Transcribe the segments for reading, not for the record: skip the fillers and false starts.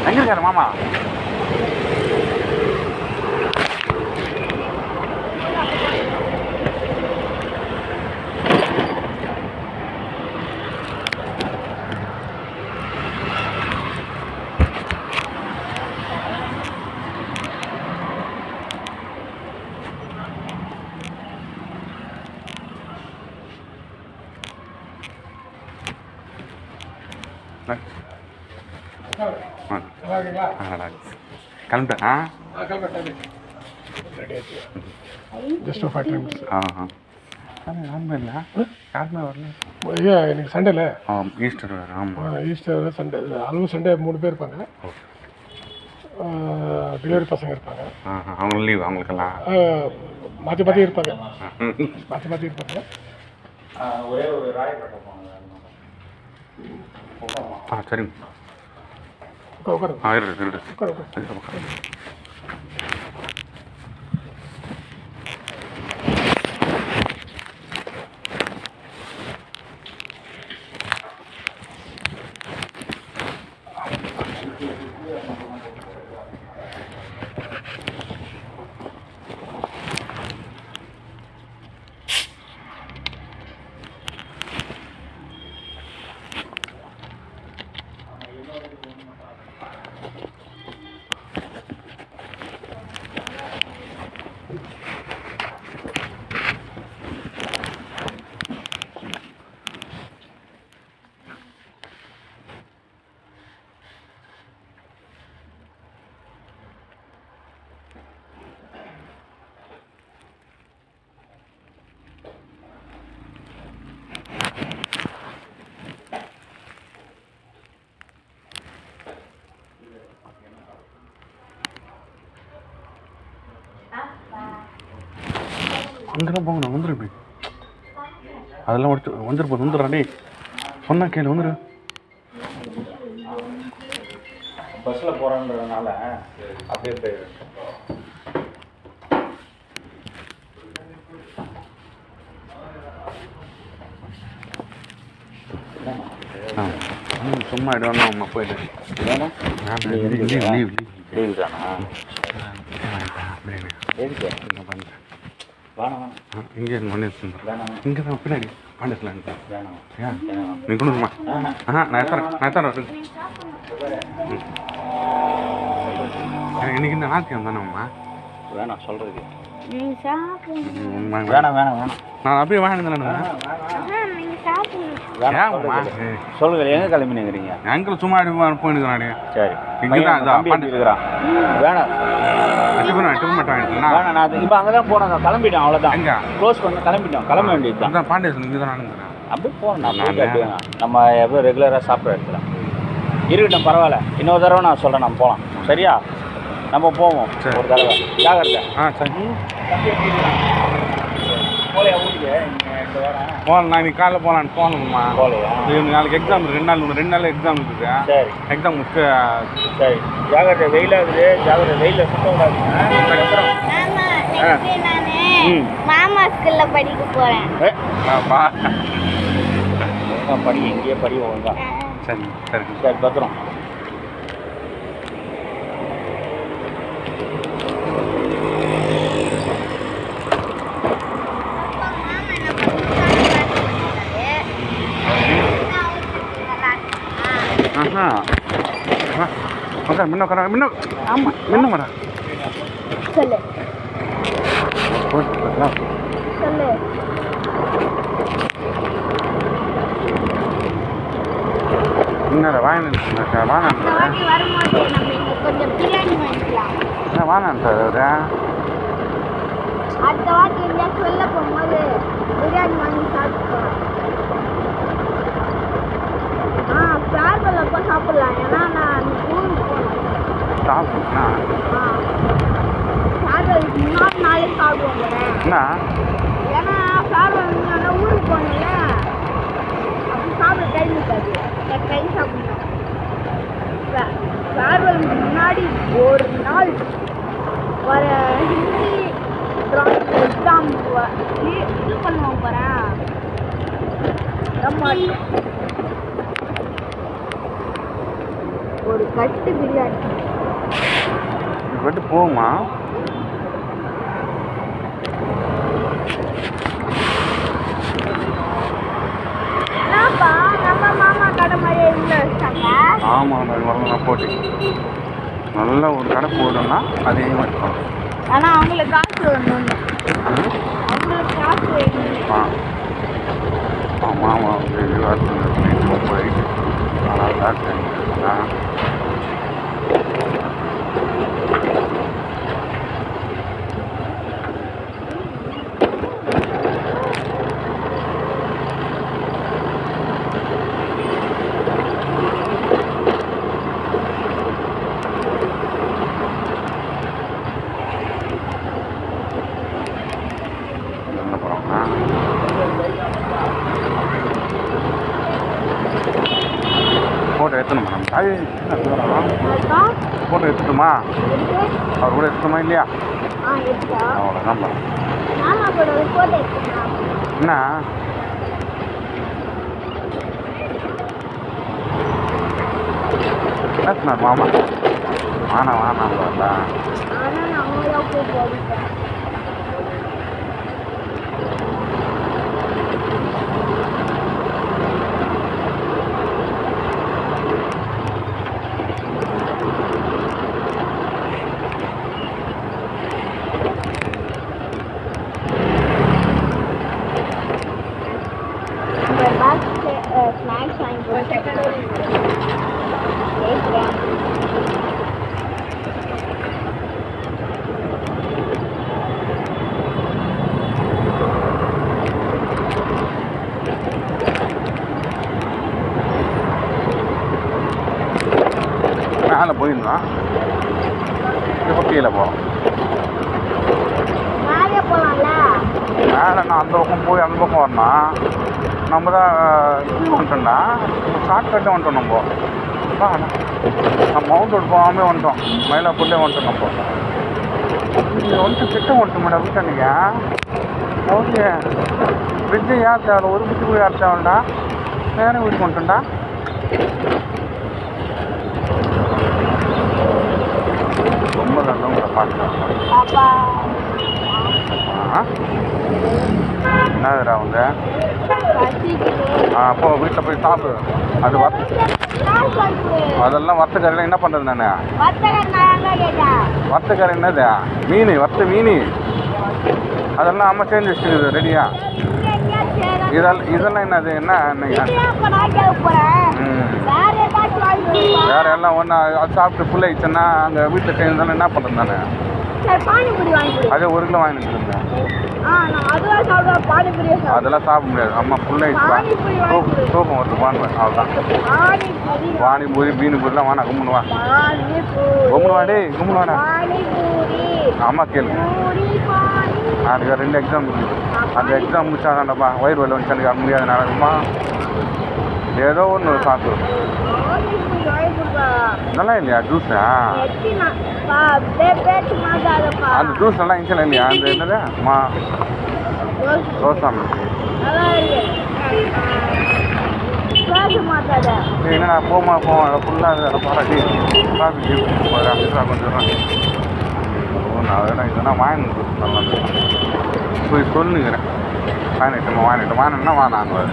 எங்க இருக்காரு மாமா? கிளம்பிட்டேன். Just 5 minutes. யாருமே இல்லை, யாருமே வரல. ஐயா எனக்கு சண்டேல ஈஸ்டர் வேறு. ஆமாம், ஈஸ்டர் சண்டே. அளவு சண்டே 3 பேர் இருப்பாங்க. டெலிவரி பசங்க இருப்பாங்க. அவங்க லீவ், அவங்களுக்கெல்லாம் மாற்றி மாற்றி இருப்பாங்க. ஒரே ஒரு ராயப்பேட்டை போனாங்க. சரிங்க. உட்காரு. அங்கெல்லாம் போங்க, நான் வந்துடு. இப்படி அதெல்லாம் முடிச்சு வந்துருப்போம். வந்துடுறாண்டே சொன்னா கேளு, வந்துடு. பஸ்ஸில் போகிறோன்றதுனால அப்படியே போயிடு. சும்மா இடம்னா அம்மா போயிட்டு லீவ் தானா? பண்ணுறேன். இங்கே இங்கே தான் பின்னாடி பாண்டியத்தில் நீ கொண்டு வருமா? நான் தரேன். இன்னைக்கு இந்த நாத்தியம் தானேம்மா? வேணாம் சொல்கிறதுக்கு. வேணாம். நான் அப்படியே வாங்கினேன். சொல்லுங்க, எங்கே கிளம்பினுங்கிறீங்க? அங்கிள் சும்மா போயிட்டு நானே. சரி, இங்கே தான் இருக்கிறான். வேணாம் வேணாம், நான் இப்போ அங்கே தான் போனேன். கிளம்பிட்டேன், அவ்வளோதான். எங்கே க்ளோஸ் பண்ண கிளம்பிட்டோம். கிளம்ப வேண்டியது தான். பாண்டியன் இங்கே தான் நானுங்கிறேன். அப்படியே போகணும். நம்ம எப்போ ரெகுலராக சாப்பிட்ற இடத்துல இருக்கட்டும், பரவாயில்ல. இன்னொரு தடவை நான் சொல்கிறேன், நம்ம போகலாம். சரியா? நம்ம போவோம் ஒரு தடவை. ஜாகிரதை. சரி. போலையா ஊருக்கு? இந்த வாரம் போகலாம். நான் இன்னைக்கு காலையில் போகலாம்மா. போலையா? நாளைக்கு எக்ஸாம் இருக்குது. 2 நாள் எக்ஸாம் இருக்குது. சரி, எக்ஸாம் முடிச்சு. சரி, ஜாகிரதை. வெயிலாகுது, ஜாகிரதை. வெயிலில் சுத்த விடாது. மாமா ஸ்கூல்ல படிக்க போறேன். படி, எங்கேயே படி ஒழுங்கா. சரி சரி சரி, பத்திரம். முன்ன ஆமாம், இன்னும் வரா. சொல்லு சொல்லு. இன்னும் வாங்க வரும்போது நம்ம கொஞ்சம் பிரியாணி வாங்கிக்கலாம். வாங்க சார். அடுத்த வாட்டி எங்கேயாச்சும் வெளில போகும்போது பிரியாணி வாங்கி சாப்பிட்டுக்கலாம். ஃபேர்வெல் அப்போ சாப்பிடலாம். ஏன்னா நான் ஊருக்கு போகணும். சாப்பிட்றேன். ஃபேர்வெலுக்கு முன்னாடி நாளே சாப்பிடுவோம். என்ன? ஏன்னா ஃபேர்வெல் முன்னாடி ஊருக்கு போகணும்ல, அப்படி சாப்பிட டைம் இருக்காது. டைம் சாப்பிடணும். ஃபேர்வெல் முன்னாடி ஒரு நாள் வர ஹிந்தி எக்ஸாம் இது பண்ணுவோம் போகிறேன். ரொம்ப ஒரு கட்டு பிரியாணி. கட்டு போகுமா? என்னப்பா நம்ம மாமா கடை மாதிரியே இருந்து வச்சாங்க. ஆமாம், அது வரலாம் போட்டி. நல்ல ஒரு கடை போடுன்னா அதே மாதிரி இருக்கும். ஆனால் அவங்களுக்கு காசு வேணும். அவங்களுக்கு காசு வேணும். ஆமாம் ஆமாம், போயிட்டு நல்லா ஃபோட்டோ எடுத்துணுமா? நம்ம தாய் ஃபோட்டோ எடுத்துட்டுமா? அவர் கூட எடுத்துட்டுமா இல்லையா? அவ்வளோதான்ப்பா. என்ன சொன்னார் மாமா? வானாங்களா? ஸ்நாக்ஸ் வாங்கி மேலே போயிருந்தோம், இப்போ கீழே போகிறோம். மேலே போகலாம்ல? மேலே நான் அந்த பக்கம் போய் அந்த பக்கம் வரணும். நம்ம தான் இது வந்துட்டோம்டா, ஷார்ட்கட்டே வந்துட்டோம். நம்ம மவுண்ட் ரோடு போகாமே வந்துட்டோம், மயிலாப்பூர்லேயே வந்துட்டோம். நம்ம இங்கே வந்துட்டு கிட்ட வந்துட்டோம் மேடம். வீட்டை நீங்கள் ஓகே, ஃப்ரிட்ஜு யார் தேவை? ஒரு ஃப்ரிட்ஜு கூட யார் தேவைண்டா? நேரம் வீட்டுக்கு வந்துட்டோம்டா. ரொம்ப நல்லா உங்களை பார்க்கலாம். என்னதுடா அவங்க? அப்போ வீட்டில் போய் சாப்பிடு. அது அதெல்லாம் வறுத்தக்கரையில் என்ன பண்ணுறது? நான் வறுத்தக்கரை என்னது? மீன், வறுத்த மீன் அதெல்லாம் அம்மா செஞ்சு வச்சுருக்குது ரெடியா. இதெல்லாம் என்னது? என்ன வேற எல்லாம் ஒன்றா அது சாப்பிட்டு ஃபுல் ஆயிடுச்சுன்னா அங்கே வீட்டில் செஞ்சதாலும் என்ன பண்ணுறது? நான் அதே 1 கிலோ வாங்கிட்டு இருந்தேன். அதெல்லாம் சாப்பிட முடியாது. அம்மா ஃபுல் ஆயிடுச்சு, தூக்கம் வருது. பானுவேன் அவ்வளோதான். பானிபூரி மீனுபூரிலாம் வேணா, கும்பிடு வா, கும்பிடு வாடே, கும்பிடு வாடா. அம்மா கேளு, நாளைக்கு 2 எக்ஸாம் இருக்குது. அந்த எக்ஸாம் முடிச்சாதான்டப்பா வயிறு வலி வந்துச்சு. எனக்கு முடியாது நடக்குமா? ஏதோ ஒன்று சாப்பிடு. நல்லா இல்லையா ஜூஸா? அந்த ஜூஸ் நல்லா இருந்துச்சு இல்லையா? அந்த என்னது ரோசா என்னடா போமா போவோம் ஃபுல்லாக அதை பாராட்டி காஃபி கொஞ்சம் நான் இதெல்லாம் வாங்கிட்டு நல்லா போய் சொல்லுங்கிறேன். வாங்கிட்டோம்னா வாங்க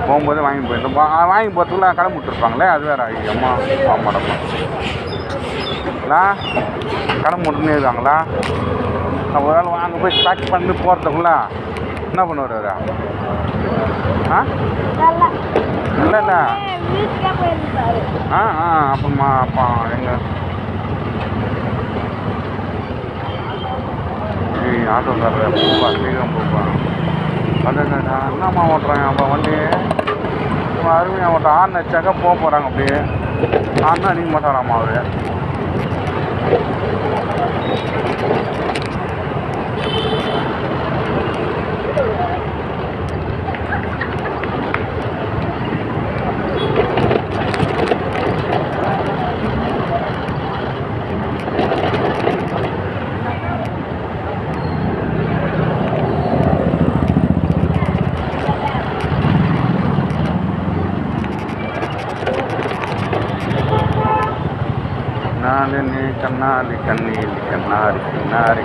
போகும்போதே வாங்கி போயிருந்தோம். வாங்கி போகிறதுக்குள்ள கிளம்பி விட்டுருப்பாங்களே, அது வேறு. அம்மா ஆமாடப்பா கிளம்பி விட்டுனே இருக்காங்களா? ஒரு ஆள் அங்கே போய் பேக் பண்ணி போகிறதுக்குள்ள என்ன பண்ணுவார் அவரு? இல்லை இல்லை அப்பமா அப்பா எங்க ஆட்டோக்காரர் போப்பா, சீக்கிரம் போப்பா. என்னம்மா ஓட்டுறாங்க அப்போ வண்டி? அருமையாக ஓட்ட ஆன் வச்சாக்கா போக போகிறாங்க. அப்படியே ஆன் அடிக்க மாட்டாராம்மா அவரு. கண்ணாலே நீ கண்ணாலி கண்ணீலி கண்ணாரி கண்ணாரி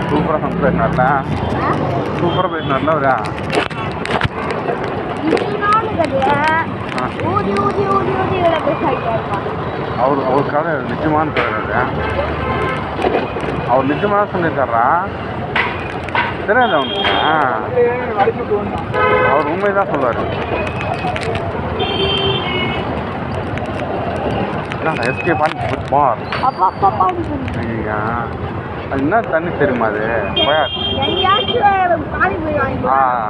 சூப்பராக சமைச்சு பேசினார்ல சூப்பராக பேசினார்ல அவரா அவர் கதை நிஜமான கதை அவர் நிஜமாக சொல்லியிருக்காரா தெரியாது அவனுக்கு அவர் உண்மைதான் சொல்லுவார் எஸ்கே பண்ணி பார் ஐயா அது என்ன தண்ணி தெரியுமா அது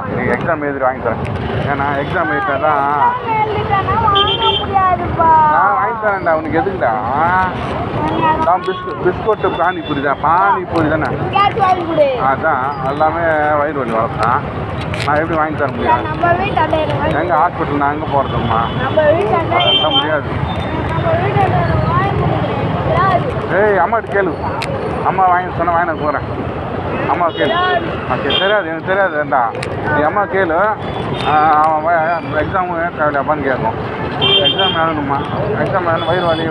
நீங்கள் எக்ஸாம் எழுதி வாங்கி தரேன் ஏன்னா எக்ஸாம் எழுதிட்டா தான் நான் வாங்கி தரேன்டா அவனுக்கு எதுக்குடா நான் பிஸ்கொட்டு பானிபூரி தானே அதான் எல்லாமே வயிறு வலி வளர்த்தான் நான் எப்படி வாங்கி தர முடியும் எங்கள் ஹாஸ்பிட்டல் நான் எங்கே போகிறதும்மா அதெல்லாம் முடியாது ஏய் அம்மாட்ட கேளு அம்மா வாங்கி சொன்னால் வாங்கி நான் போகிறேன் அம்மா கேளு ஓகே தெரியாது எனக்கு தெரியாது ஏண்டா நீ அம்மா கேளு அவன் எக்ஸாமு தேவையில்லாப்பான்னு கேட்கும் எக்ஸாம் எழுதணுமா எக்ஸாம் எழுதணும் வயிறு வலி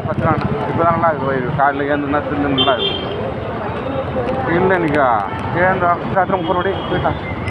பிரச்சனை இப்போ தான் நல்லா இருக்குது வயிறு காலையில் ஏந்துனா தின்னு நல்லா இருக்குது இல்லை இன்னைக்கா ஏன் சாத்திரம் போகிறபடி போயிட்டான்